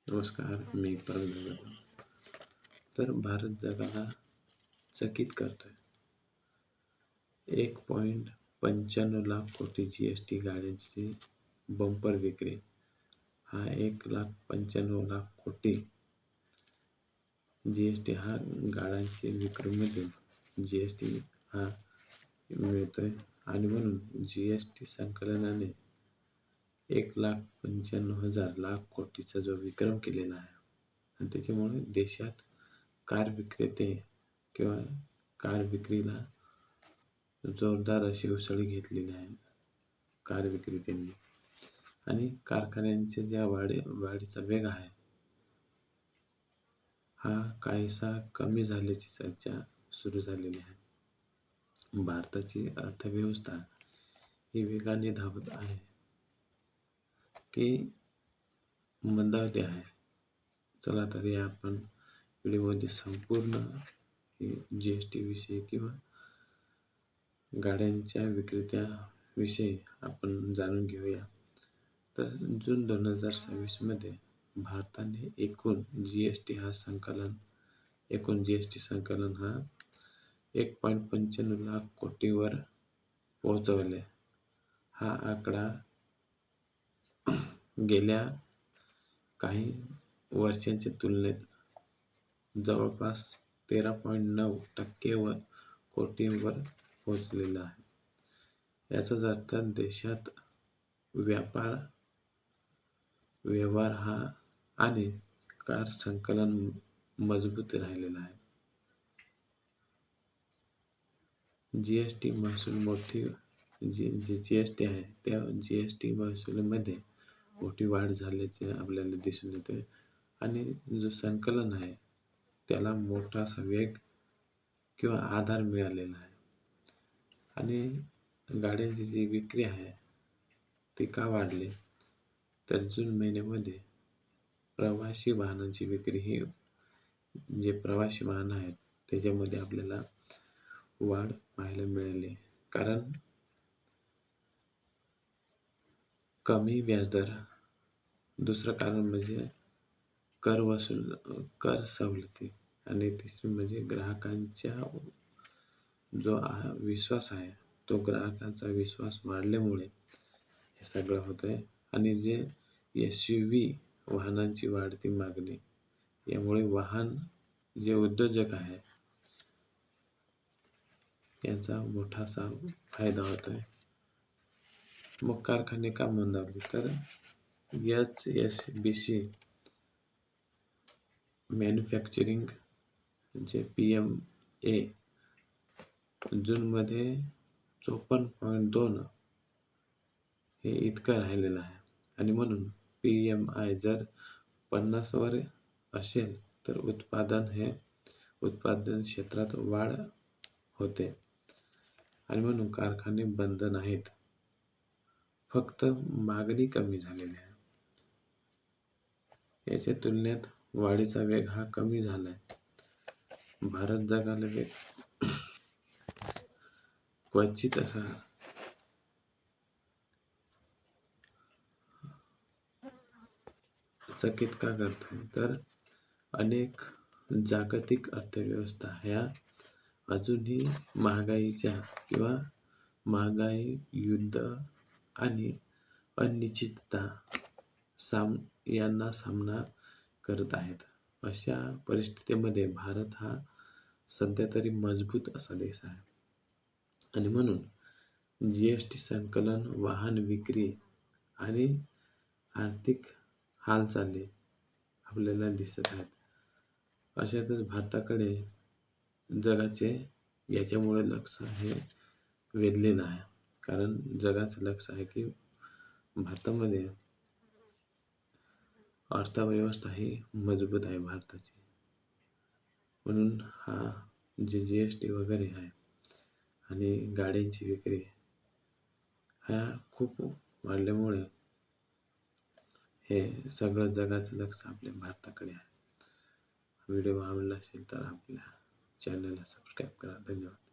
नमस्कार, मी परत झालो. तर भारत जगाला चकित करतोय. 1.95 लाख कोटी GST गाड्यांची बंपर विक्री. हा 1,95,00,000 कोटी GST हा गाड्यांची विक्रीमधून GST हा मिळतोय आणि म्हणून GST संकलनाने 1,95,000 लाख कोटीचा जो विक्रम केलेला आहे आणि त्याच्यामुळे देशात कार विक्रेते किंवा कार विक्रीला जोरदार अशी उसळी घेतलेली आहे कार विक्रेत्यांनी. आणि कारखान्यांच्या ज्या वाढीचा वेग आहे हा काहीसा कमी झाल्याची चर्चा सुरू झालेली आहे. भारताची अर्थव्यवस्था ही वेगाने धावत आहे की मंदावते आहे. चला तर या आपण व्हिडिओमध्ये संपूर्ण GST विषयी किंवा गाड्यांच्या विक्रेत्याविषयी आपण जाणून घेऊया. तर जून 2026 मध्ये भारताने एकूण GST संकलन हा 1.95 लाख कोटीवर पोहोचवले. हा आकडा गेल्या काही वर्षांच्या तुलनेत जवळपास 13.9% कोटींवर पोहोचलेला आहे. याचाच अर्थ देशात व्यवहार हा आणि कार संकलन मजबूत राहिलेला आहे. GST महसूल GST आहे त्या GST महसुलामध्ये मोठी वाढ झाल्याचे आपल्याला दिसून येते आणि जो संकलन आहे त्याला मोठासा वेग किंवा आधार मिळालेला आहे. आणि गाड्यांची जी विक्री आहे ती का वाढली तर जून महिन्यामध्ये प्रवासी वाहनांची विक्री ही जे प्रवासी वाहन आहेत त्याच्यामध्ये आपल्याला वाढ पाहायला मिळाली. कारण कमी व्याजदर, दुसरं कारण म्हणजे कर सवलती आणि तिसरी म्हणजे ग्राहकांचा जो विश्वास आहे तो ग्राहकांचा विश्वास वाढल्यामुळे हे सगळं होतंय. आणि जे SUV वाहनांची वाढती मागणी यामुळे वाहन जे उद्योजक आहे यांचा मोठासा फायदा होतोय. मग कारखाने का मंदावले तर HSBC मॅन्युफॅक्चरिंग जे PMA जूनमध्ये 54.2 हे इतकं राहिलेलं आहे. आणि म्हणून PMI जर 50 वर असेल तर उत्पादन क्षेत्रात वाढ होते आणि म्हणून कारखाने बंद नाहीत, फक्त मागणी कमी झालेली आहे. याच्या तुलनेत वाढीचा वेग हा कमी झालाय. भारत जगाला वेग क्वचित असा चकित का करतोय तर अनेक जागतिक अर्थव्यवस्था ह्या अजूनही महागाई, युद्ध आणि अनिश्चितता यांना सामना करत आहेत. अशा परिस्थितीमध्ये भारत हा सध्या तरी मजबूत असा देश आहे आणि म्हणून GST संकलन, वाहन विक्री आणि आर्थिक हालचाली आपल्याला दिसत आहेत. अशातच भारताकडे जगाचे याच्यामुळे लक्ष हे वेधलेलं आहे. कारण जगाचं लक्ष आहे की भारतामध्ये अर्थव्यवस्था ही मजबूत आहे भारताची. म्हणून हा जे GST वगैरे आहे आणि गाड्यांची विक्री ह्या खूप वाढल्यामुळे हे सगळं जगाचं लक्ष आपल्या भारताकडे आहे. व्हिडिओ आवडला असेल तर आपल्या चॅनलला सबस्क्राईब करा. धन्यवाद.